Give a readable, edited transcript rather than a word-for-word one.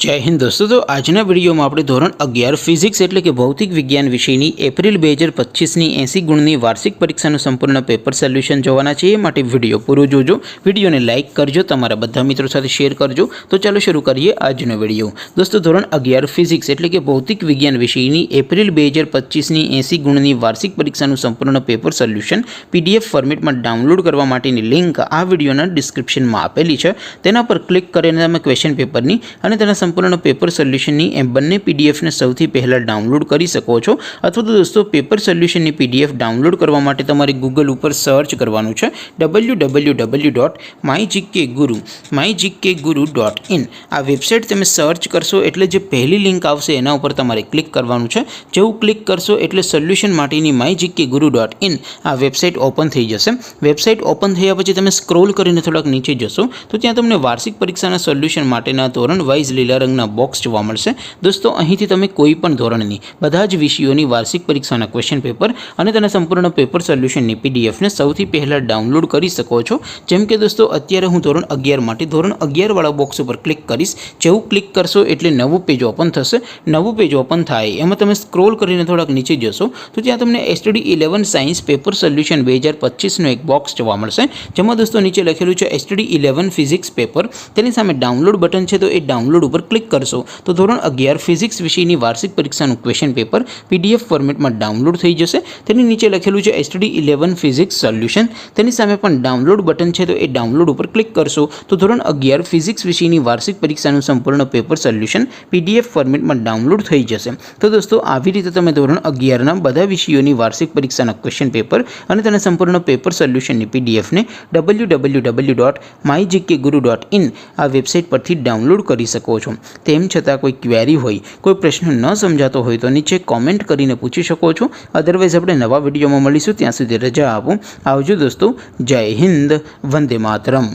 जय हिंद दोस्तों। तो आजना विडियो में આપણે ધોરણ 11 ફિઝિક્સ એટલે કે ભૌતિક વિજ્ઞાન વિષયની એપ્રિલ 2025ની 80 ગુણની વાર્ષિક પરીક્ષાનું સંપૂર્ણ પેપર સોલ્યુશન જોવાના છે। એ માટે વિડિયો પૂરો જોજો, વિડિયોને લાઇક કરજો, તમારા બધા મિત્રો સાથે શેર કરજો। તો ચાલો શરૂ કરીએ આજનો વિડિયો। દોસ્તો ધોરણ 11 ફિઝિક્સ એટલે કે ભૌતિક વિજ્ઞાન વિષયની એપ્રિલ 2025ની 80 ગુણની વાર્ષિક પરીક્ષાનું સંપૂર્ણ પેપર સોલ્યુશન પીડીએફ ફોર્મેટમાં ડાઉનલોડ કરવા માટેની લિંક આ વિડિયોના ડિસ્ક્રિપ્શનમાં આપેલી છે। તેના પર ક્લિક કરીને તમે ક્વેશ્ચન પેપરની અને તેના संपूर्ण पेपर सोल्यूशन बने पीडीएफ ने सौथी पहला डाउनलॉड कर सको छो। अथवा तो दोस्तों पेपर सोल्यूशन पीडीएफ डाउनलॉड करवा माटे तमारे गूगल पर सर्च करवानुं छे www.mygkguru.in। आ वेबसाइट तमे सर्च करशो एटले जे पहली लिंक आवशे एना उपर तमारे क्लिक करवानुं छे। जेवुं क्लिक करशो एटले सोल्यूशन माटेनी mygkguru.in आ वेबसाइट ओपन थई जशे। वेबसाइट ओपन थया पछी तमे स्क्रॉल करीने थोड़ाक नीचे जशो तो त्यां तमने वार्षिक परीक्षाना सोल्यूशन माटेना धोरण वाइज लीला रंगना बॉक्स जोवा मळशे। दोस्तों અહીંથી તમે કોઈ પણ ધોરણની બધા જ વિષયોની વાર્ષિક પરીક્ષાના ક્વેશ્ચન પેપર અને તેના સંપૂર્ણ પેપર સોલ્યુશનની પીડીએફ ને સૌથી પહેલા ડાઉનલોડ કરી શકો છો। જેમ કે દોસ્તો અત્યારે હું ધોરણ 11 માટે ધોરણ 11 વાળા બોક્સ ઉપર ક્લિક કરીશ। જેવું ક્લિક કરશો એટલે નવું પેજ ઓપન થશે। નવું પેજ ઓપન થાય એમાં તમે સ્ક્રોલ કરીને થોડાક નીચે જશો તો ત્યાં તમને STD 11 સાયન્સ પેપર સોલ્યુશન 2025 નો એક બોક્સ જોવા મળશે। જેમાં દોસ્તો નીચે લખેલું છે STD 11 ફિઝિક્સ પેપર। તેની સામે ડાઉનલોડ બટન છે તો એ ડાઉનલોડ ઉપર क्लिक करशो तो धोरण 11 फिजिक्स विषयनी वार्षिक परीक्षाનું क्वेश्चन पेपर पीडीएफ फॉर्मेटમાં डाउनलॉड થઈ જશે। તેની નીચે લખેલું છે STD 11 ફિઝિક્સ સોલ્યુશન। તેની સામે પણ ડાઉનલોડ બટન છે તો એ ડાઉનલોડ ઉપર ક્લિક કરશો તો ધોરણ 11 ફિઝિક્સ વિષયની વાર્ષિક પરીક્ષાનું સંપૂર્ણ પેપર સોલ્યુશન પીડીએફ ફોર્મેટમાં ડાઉનલોડ થઈ જશે। તો દોસ્તો આવી રીતે તમે ધોરણ 11 ના બધા વિષયોની વાર્ષિક પરીક્ષાના ક્વેશ્ચન પેપર અને તેના સંપૂર્ણ પેપર સોલ્યુશનની પીડીએફ ને www.mygkguru.in આ વેબસાઇટ પરથી ડાઉનલોડ કરી શકો છો। તેમ છતાં કોઈ ક્વેરી હોય, કોઈ પ્રશ્ન ન સમજાતો હોય તો નીચે કોમેન્ટ કરીને પૂછી શકો છો। અધરવાઇઝ આપણે નવા વિડીયોમાં મળીશું, ત્યાં સુધી રજા આપો। આવજો દોસ્તો, જય હિન્દ, વંદે માતરમ।